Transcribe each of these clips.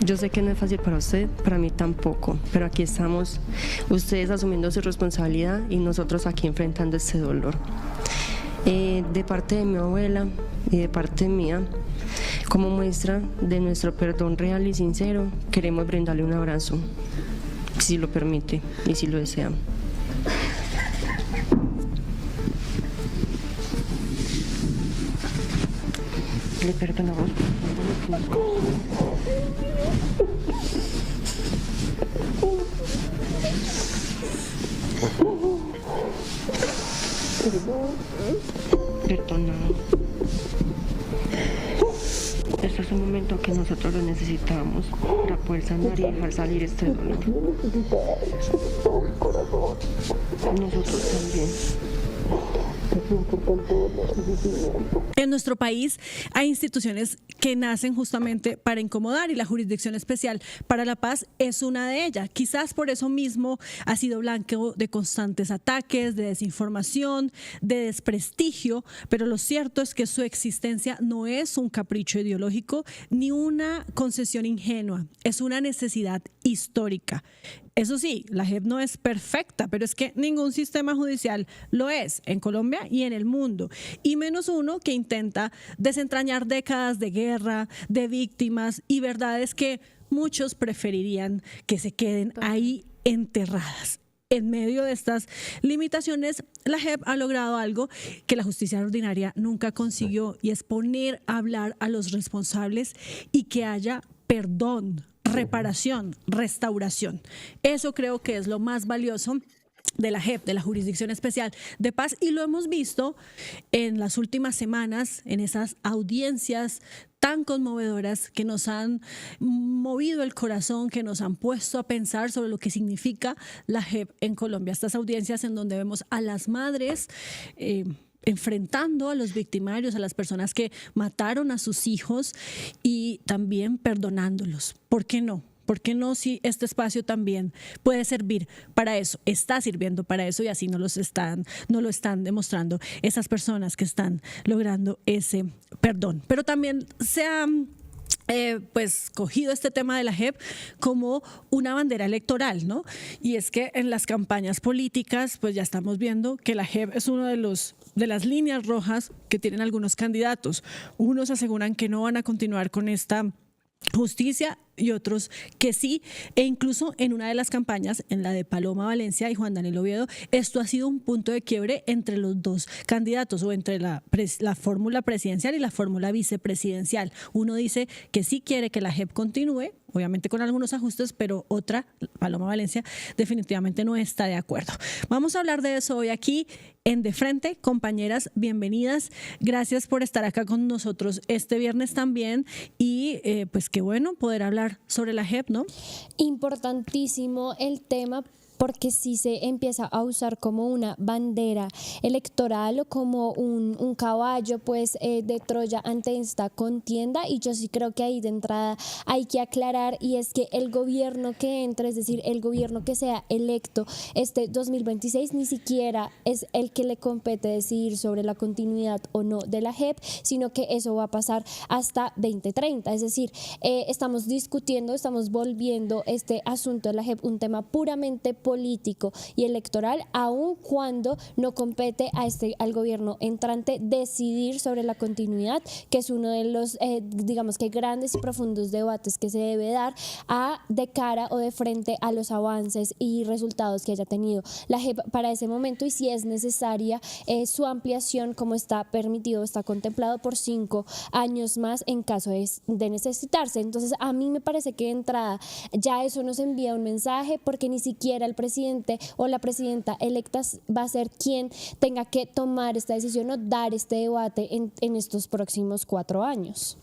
Yo sé que no es fácil para usted, para mí tampoco, pero aquí estamos, ustedes asumiendo su responsabilidad y nosotros aquí enfrentando este dolor. De parte de mi abuela y de parte mía, como muestra de nuestro perdón real y sincero, queremos brindarle un abrazo, si lo permite y si lo desea. Le perdonamos. Perdonado. Este es un momento que nosotros lo necesitamos para poder sanar y dejar salir este dolor. Nosotros también. En nuestro país hay instituciones que nacen justamente para incomodar y la Jurisdicción Especial para la Paz es una de ellas. Quizás por eso mismo ha sido blanco de constantes ataques, de desinformación, de desprestigio, pero lo cierto es que su existencia no es un capricho ideológico ni una concesión ingenua, es una necesidad histórica. Eso sí, la JEP no es perfecta, pero es que ningún sistema judicial lo es en Colombia y en el mundo, y menos uno que intenta desentrañar décadas de guerra, de víctimas y verdades que muchos preferirían que se queden ahí enterradas. En medio de estas limitaciones, la JEP ha logrado algo que la justicia ordinaria nunca consiguió, y es poner a hablar a los responsables y que haya perdón, reparación, restauración. Eso creo que es lo más valioso de la JEP, de la Jurisdicción Especial de Paz, y lo hemos visto en las últimas semanas, en esas audiencias tan conmovedoras que nos han movido el corazón, que nos han puesto a pensar sobre lo que significa la JEP en Colombia. Estas audiencias en donde vemos a las madres enfrentando a los victimarios, a las personas que mataron a sus hijos y también perdonándolos. ¿Por qué no? ¿Por qué no, si este espacio también puede servir para eso? Está sirviendo para eso, y así no lo están demostrando esas personas que están logrando ese perdón. Pero también se ha pues cogido este tema de la JEP como una bandera electoral, ¿no? Y es que en las campañas políticas pues ya estamos viendo que la JEP es uno de las líneas rojas que tienen algunos candidatos. Unos aseguran que no van a continuar con esta justicia y otros que sí, e incluso en una de las campañas, en la de Paloma Valencia y Juan Daniel Oviedo, esto ha sido un punto de quiebre entre los dos candidatos, o entre la fórmula presidencial y la fórmula vicepresidencial. Uno dice que sí quiere que la JEP continúe, obviamente con algunos ajustes, pero otra, Paloma Valencia, definitivamente no está de acuerdo. Vamos a hablar de eso hoy aquí en De Frente. Compañeras, bienvenidas. Gracias por estar acá con nosotros este viernes también, y pues qué bueno poder hablar sobre la JEP, ¿no? Importantísimo el tema, porque sí se empieza a usar como una bandera electoral o como un caballo pues de Troya ante esta contienda, y yo sí creo que ahí de entrada hay que aclarar, y es que el gobierno que entre, es decir, el gobierno que sea electo este 2026, ni siquiera es el que le compete decidir sobre la continuidad o no de la JEP, sino que eso va a pasar hasta 2030, es decir, estamos volviendo este asunto de la JEP un tema puramente político y electoral, aun cuando no compete al gobierno entrante decidir sobre la continuidad, que es uno de los digamos que grandes y profundos debates que se debe dar de cara o de frente a los avances y resultados que haya tenido la JEP para ese momento, y si es necesaria su ampliación, como está permitido, está contemplado por 5 años más en caso de necesitarse. Entonces a mí me parece que de entrada ya eso nos envía un mensaje, porque ni siquiera el presidente o la presidenta electa va a ser quien tenga que tomar esta decisión o dar este debate en estos próximos 4 años.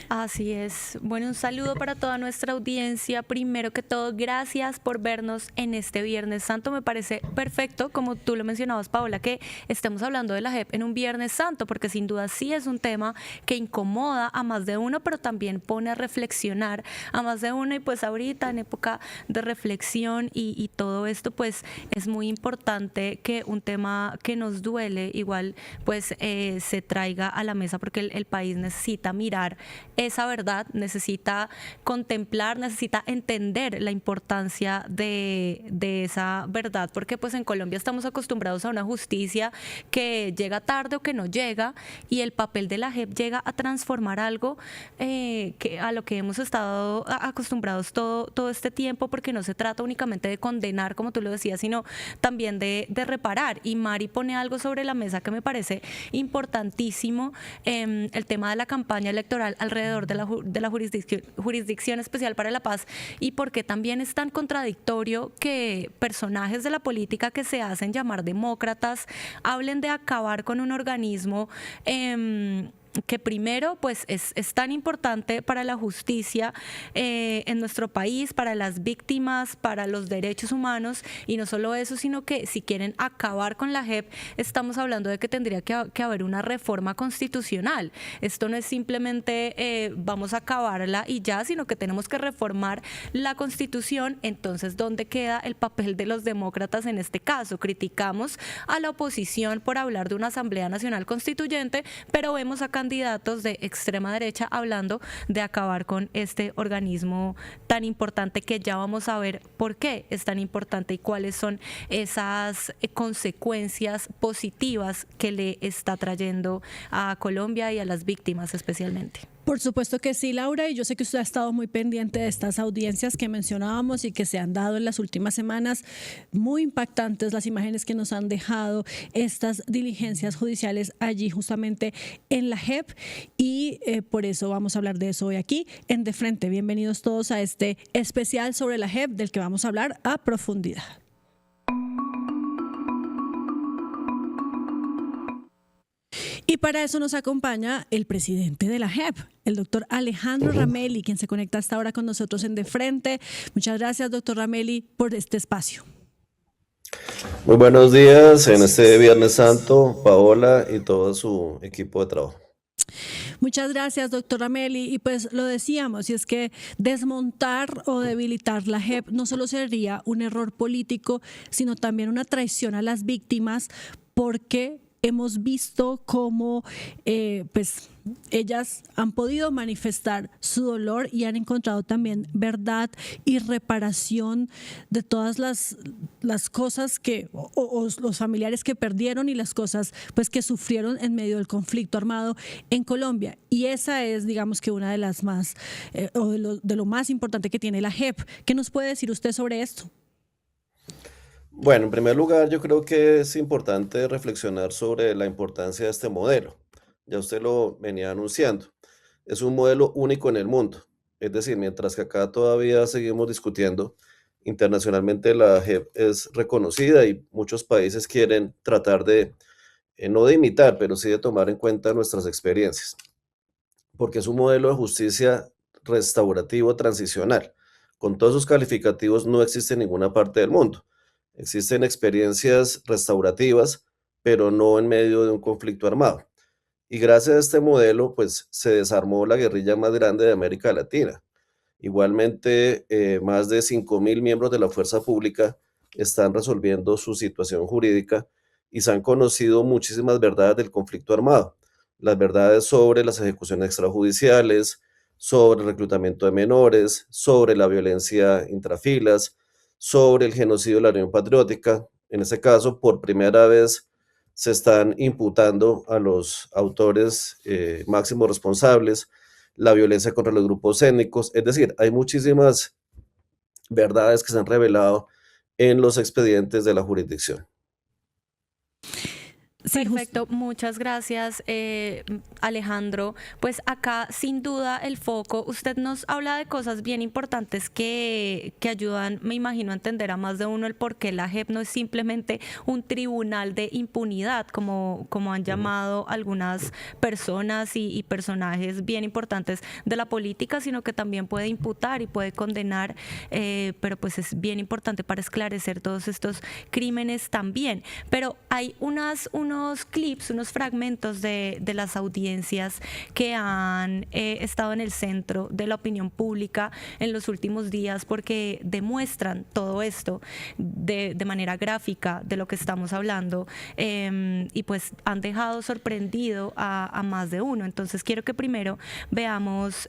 Así es. Bueno, un saludo para toda nuestra audiencia. Primero que todo, gracias por vernos en este Viernes Santo. Me parece perfecto, como tú lo mencionabas, Paola, que estemos hablando de la JEP en un Viernes Santo, porque sin duda sí es un tema que incomoda a más de uno, pero también pone a reflexionar a más de uno, y pues ahorita en época de reflexión y todo esto, pues es muy importante que un tema que nos duele igual pues se traiga a la mesa, porque el país necesita mirar condenar esa verdad, necesita contemplar, necesita entender la importancia de esa verdad, porque pues en Colombia estamos acostumbrados a una justicia que llega tarde o que no llega, y el papel de la JEP llega a transformar algo a lo que hemos estado acostumbrados todo este tiempo, porque no se trata únicamente de condenar, como tú lo decías, sino también de reparar. Y Mari pone algo sobre la mesa que me parece importantísimo, el tema de la campaña electoral alrededor de la Jurisdicción Especial para la Paz, y porque también es tan contradictorio que personajes de la política que se hacen llamar demócratas hablen de acabar con un organismo que primero pues es tan importante para la justicia en nuestro país, para las víctimas, para los derechos humanos, y no solo eso, sino que si quieren acabar con la JEP, estamos hablando de que tendría que haber una reforma constitucional. Esto no es simplemente vamos a acabarla y ya, sino que tenemos que reformar la Constitución. Entonces, ¿dónde queda el papel de los demócratas en este caso? Criticamos a la oposición por hablar de una Asamblea Nacional Constituyente, pero vemos a candidatos de extrema derecha hablando de acabar con este organismo tan importante, que ya vamos a ver por qué es tan importante y cuáles son esas consecuencias positivas que le está trayendo a Colombia y a las víctimas especialmente. Por supuesto que sí, Laura, y yo sé que usted ha estado muy pendiente de estas audiencias que mencionábamos y que se han dado en las últimas semanas. Muy impactantes las imágenes que nos han dejado estas diligencias judiciales allí justamente en la JEP, y por eso vamos a hablar de eso hoy aquí en De Frente. Bienvenidos todos a este especial sobre la JEP, del que vamos a hablar a profundidad. Y para eso nos acompaña el presidente de la JEP, el doctor Alejandro Ramelli, quien se conecta hasta ahora con nosotros en De Frente. Muchas gracias, doctor Ramelli, por este espacio. Muy buenos días en este Viernes Santo, Paola y todo su equipo de trabajo. Muchas gracias, doctor Ramelli. Y pues lo decíamos, y es que desmontar o debilitar la JEP no solo sería un error político, sino también una traición a las víctimas, porque hemos visto cómo pues ellas han podido manifestar su dolor y han encontrado también verdad y reparación de todas las cosas que o los familiares que perdieron y las cosas pues que sufrieron en medio del conflicto armado en Colombia. Y esa es, digamos, que una de las más o de lo más importante que tiene la JEP. ¿Qué nos puede decir usted sobre esto? Bueno, en primer lugar, yo creo que es importante reflexionar sobre la importancia de este modelo. Ya usted lo venía anunciando. Es un modelo único en el mundo. Es decir, mientras que acá todavía seguimos discutiendo, internacionalmente la JEP es reconocida y muchos países quieren tratar de, no de imitar, pero sí de tomar en cuenta nuestras experiencias. Porque es un modelo de justicia restaurativo transicional. Con todos sus calificativos no existe en ninguna parte del mundo. Existen experiencias restaurativas, pero no en medio de un conflicto armado. Y gracias a este modelo, pues se desarmó la guerrilla más grande de América Latina. Igualmente, más de 5.000 miembros de la fuerza pública están resolviendo su situación jurídica y se han conocido muchísimas verdades del conflicto armado. Las verdades sobre las ejecuciones extrajudiciales, sobre el reclutamiento de menores, sobre la violencia intrafilas, sobre el genocidio de la Unión Patriótica. En este caso, por primera vez se están imputando a los autores máximos responsables, la violencia contra los grupos étnicos. Es decir, hay muchísimas verdades que se han revelado en los expedientes de la jurisdicción. Sí, perfecto, muchas gracias, Alejandro. Pues acá sin duda el foco, usted nos habla de cosas bien importantes que ayudan, me imagino, a entender a más de uno el por qué la JEP no es simplemente un tribunal de impunidad, como han llamado algunas personas y personajes bien importantes de la política, sino que también puede imputar y puede condenar, pero pues es bien importante para esclarecer todos estos crímenes también. Pero hay unos unos clips, unos fragmentos de las audiencias que han estado en el centro de la opinión pública en los últimos días, porque demuestran todo esto de manera gráfica de lo que estamos hablando, y pues han dejado sorprendido a más de uno. Entonces quiero que primero veamos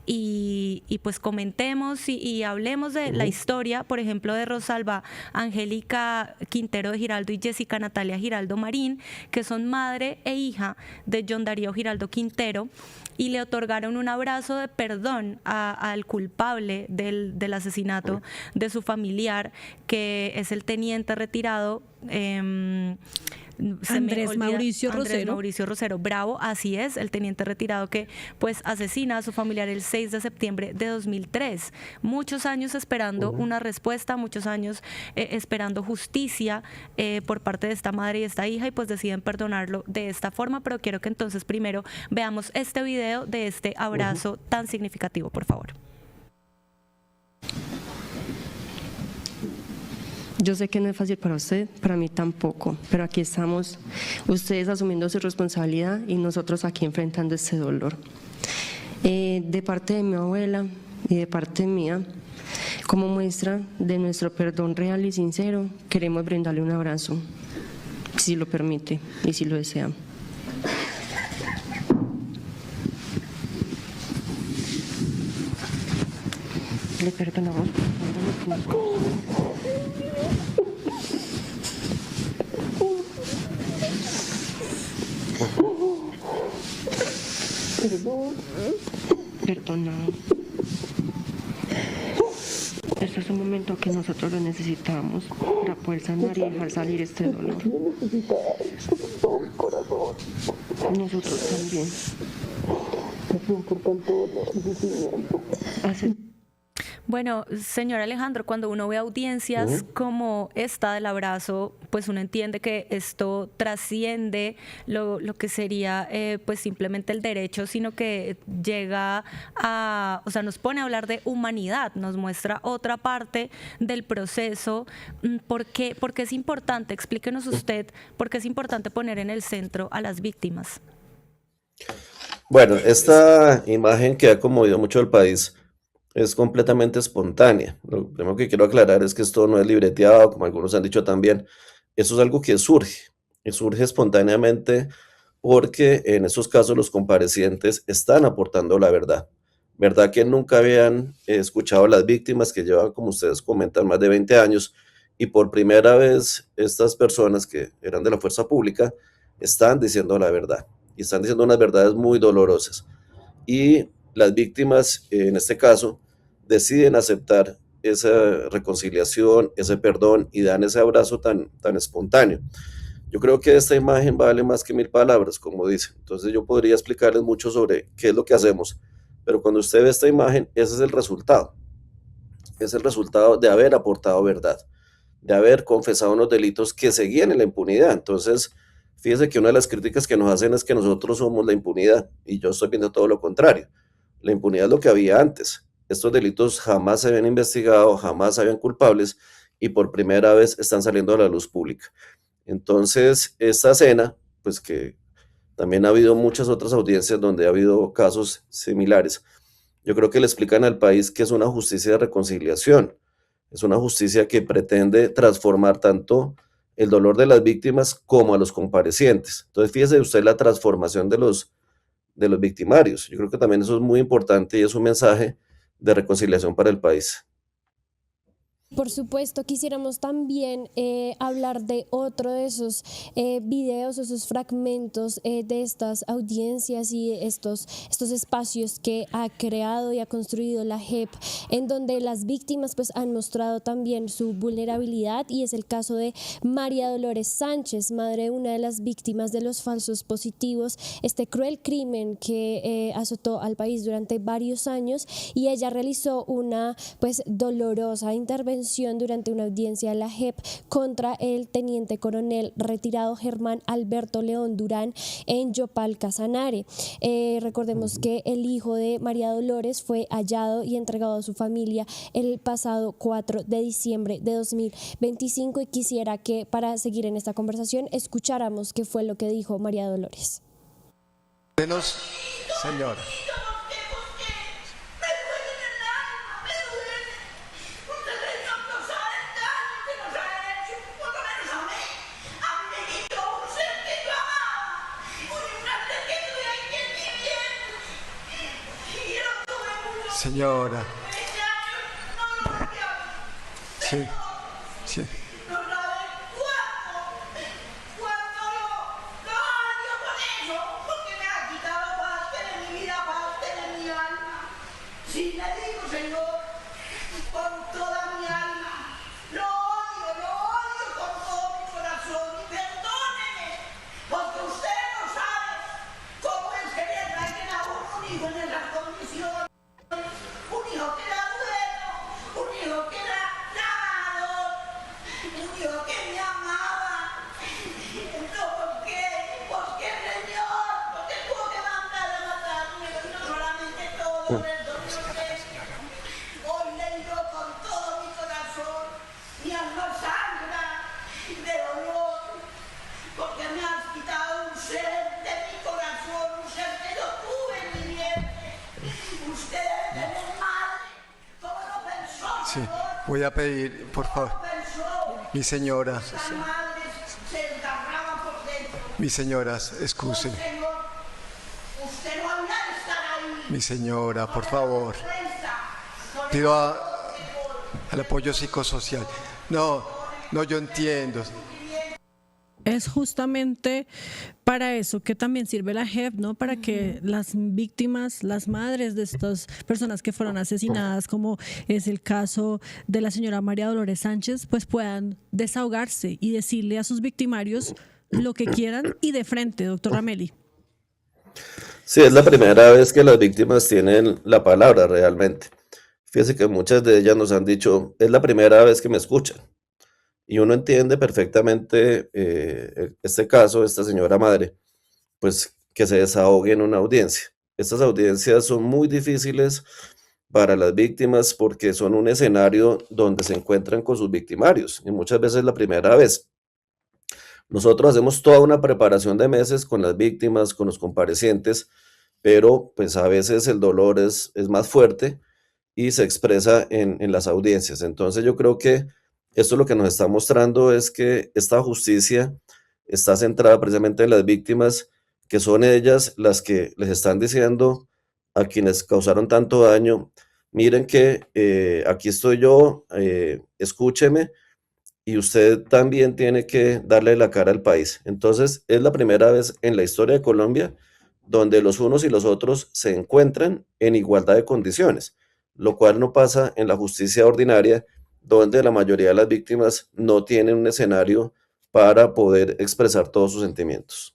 y pues comentemos y hablemos de la historia, por ejemplo, de Rosalba Angélica Quintero de Giraldo y Jessica Natalia Giraldo Marín, que son madre e hija de John Darío Giraldo Quintero, y le otorgaron un abrazo de perdón al culpable del asesinato de su familiar, que es el teniente retirado Andrés Mauricio Rosero Bravo, así es, el teniente retirado que pues asesina a su familiar el 6 de septiembre de 2003. Muchos años esperando una respuesta, muchos años esperando justicia por parte de esta madre y esta hija, y pues deciden perdonarlo de esta forma. Pero quiero que entonces primero veamos este video de este abrazo tan significativo, por favor. Yo sé que no es fácil para usted, para mí tampoco, pero aquí estamos, ustedes asumiendo su responsabilidad y nosotros aquí enfrentando este dolor. De parte de mi abuela y de parte mía, como muestra de nuestro perdón real y sincero, queremos brindarle un abrazo, si lo permite y si lo desea. Le perdonamos. Perdonado. Este es un momento que nosotros lo necesitamos para poder sanar y dejar salir este dolor. Nosotros también. Bueno, señor Alejandro, cuando uno ve audiencias como esta del abrazo, pues uno entiende que esto trasciende lo que sería pues simplemente el derecho, sino que llega a, o sea, nos pone a hablar de humanidad, nos muestra otra parte del proceso. ¿Por qué es importante? Explíquenos usted por qué es importante poner en el centro a las víctimas. Bueno, esta imagen que ha conmovido mucho al país es completamente espontánea. Lo primero que quiero aclarar es que esto no es libreteado, como algunos han dicho también. Eso es algo que surge, y surge espontáneamente porque en esos casos los comparecientes están aportando la verdad. Verdad que nunca habían escuchado a las víctimas, que llevan, como ustedes comentan, más de 20 años, y por primera vez estas personas que eran de la fuerza pública están diciendo la verdad, y están diciendo unas verdades muy dolorosas. Y las víctimas, en este caso, deciden aceptar esa reconciliación, ese perdón, y dan ese abrazo tan espontáneo. Yo creo que esta imagen vale más que 1000 palabras, como dice. Entonces yo podría explicarles mucho sobre qué es lo que hacemos, pero cuando usted ve esta imagen, ese es el resultado. Es el resultado de haber aportado verdad, de haber confesado unos delitos que seguían en la impunidad. Entonces, fíjese que una de las críticas que nos hacen es que nosotros somos la impunidad, y yo estoy viendo todo lo contrario. La impunidad es lo que había antes. Estos delitos jamás se habían investigado, jamás habían culpables, y por primera vez están saliendo a la luz pública. Entonces, esta escena, pues que también ha habido muchas otras audiencias donde ha habido casos similares, yo creo que le explican al país que es una justicia de reconciliación, es una justicia que pretende transformar tanto el dolor de las víctimas como a los comparecientes. Entonces, fíjese usted la transformación de los victimarios. Yo creo que también eso es muy importante y es un mensaje de reconciliación para el país. Por supuesto, quisiéramos también hablar de otro de esos videos, esos fragmentos de estas audiencias y estos espacios que ha creado y ha construido la JEP, en donde las víctimas pues han mostrado también su vulnerabilidad, y es el caso de María Dolores Sánchez, madre de una de las víctimas de los falsos positivos, este cruel crimen que azotó al país durante varios años, y ella realizó una pues dolorosa intervención intervención durante una audiencia de la JEP contra el teniente coronel retirado Germán Alberto León Durán en Yopal, Casanare. Recordemos que el hijo de María Dolores fue hallado y entregado a su familia el pasado 4 de diciembre de 2025 y quisiera que para seguir en esta conversación escucháramos qué fue lo que dijo María Dolores. Señora. Señora. Sí, sí. Sí, le digo, Señor, con toda mi alma, lo odio con todo mi corazón y perdóneme, porque usted no sabe cómo es que le traigan a uno un hijo en esas condiciones, un hijo que era bueno, un hijo que era trabajador, un hijo que me amaba. ¿Por qué? ¿Por qué, Señor? ¿Por qué tuvo que mandar a matarme? Y no solamente todo, Sí, voy a pedir, por favor, mi señora, excuse. Mi señora, por favor, pido al apoyo psicosocial. No, yo entiendo. Es justamente para eso que también sirve la JEP, ¿no? Para que las víctimas, las madres de estas personas que fueron asesinadas, como es el caso de la señora María Dolores Sánchez, pues puedan desahogarse y decirle a sus victimarios lo que quieran y de frente, doctora Meli. Sí, es la primera vez que las víctimas tienen la palabra realmente. Fíjese que muchas de ellas nos han dicho, es la primera vez que me escuchan. Y uno entiende perfectamente este caso, esta señora madre, pues que se desahogue en una audiencia. Estas audiencias son muy difíciles para las víctimas porque son un escenario donde se encuentran con sus victimarios y muchas veces la primera vez. Nosotros hacemos toda una preparación de meses con las víctimas, con los comparecientes, pero pues a veces el dolor es más fuerte y se expresa en las audiencias. Entonces yo creo que esto lo que nos está mostrando es que esta justicia está centrada precisamente en las víctimas, que son ellas las que les están diciendo a quienes causaron tanto daño, miren que aquí estoy yo, escúcheme, y usted también tiene que darle la cara al país. Entonces, es la primera vez en la historia de Colombia donde los unos y los otros se encuentran en igualdad de condiciones, lo cual no pasa en la justicia ordinaria, donde la mayoría de las víctimas no tienen un escenario para poder expresar todos sus sentimientos.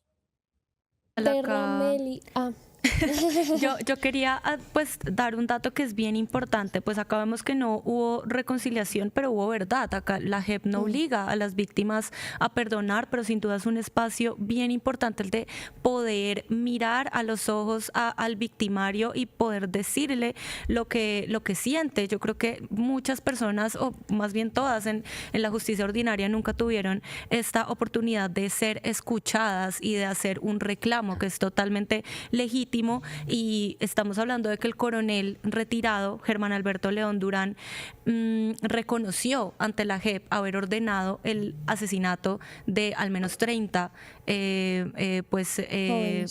Yo quería pues dar un dato que es bien importante. Pues acá vemos que no hubo reconciliación, pero hubo verdad. Acá la JEP no obliga a las víctimas a perdonar, pero sin duda es un espacio bien importante el de poder mirar a los ojos al victimario y poder decirle lo que siente. Yo creo que muchas personas, o más bien todas en la justicia ordinaria, nunca tuvieron esta oportunidad de ser escuchadas y de hacer un reclamo que es totalmente legítimo. Y estamos hablando de que el coronel retirado Germán Alberto León Durán reconoció ante la JEP haber ordenado el asesinato de al menos 30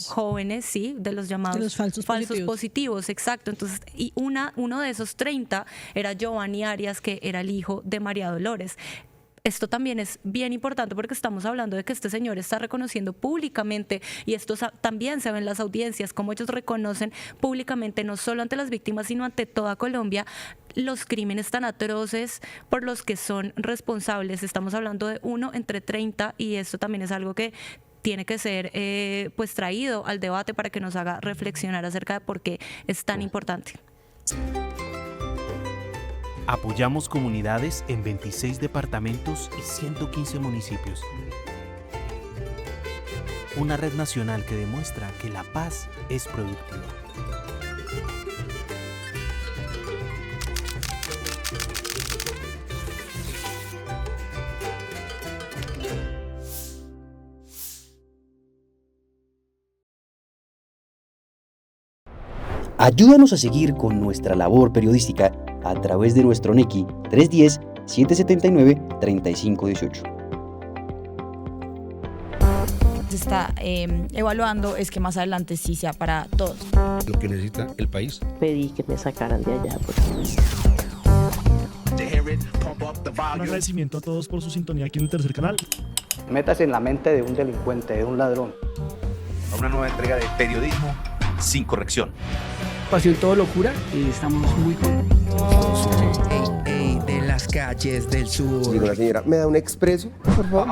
jóvenes, sí, de los llamados de los falsos positivos, exacto. Entonces, y uno de esos 30 era Giovanni Arias, que era el hijo de María Dolores. Esto también es bien importante porque estamos hablando de que este señor está reconociendo públicamente, y esto también se ve en las audiencias, como ellos reconocen públicamente, no solo ante las víctimas, sino ante toda Colombia, los crímenes tan atroces por los que son responsables. Estamos hablando de 1 entre 30, y esto también es algo que tiene que ser pues traído al debate para que nos haga reflexionar acerca de por qué es tan importante. Apoyamos comunidades en 26 departamentos y 115 municipios. Una red nacional que demuestra que la paz es productiva. Ayúdanos a seguir con nuestra labor periodística a través de nuestro NECI 310-779-3518. Se está evaluando es que más adelante sí sea para todos. Lo que necesita el país. Pedí que me sacaran de allá. Un agradecimiento a todos por su sintonía aquí en el tercer canal. Métase en la mente de un delincuente, de un ladrón. A una nueva entrega de periodismo sin corrección. Pasión todo locura y estamos muy contentos. De las calles del sur. Digo, la señora, ¿me da un expreso, por favor?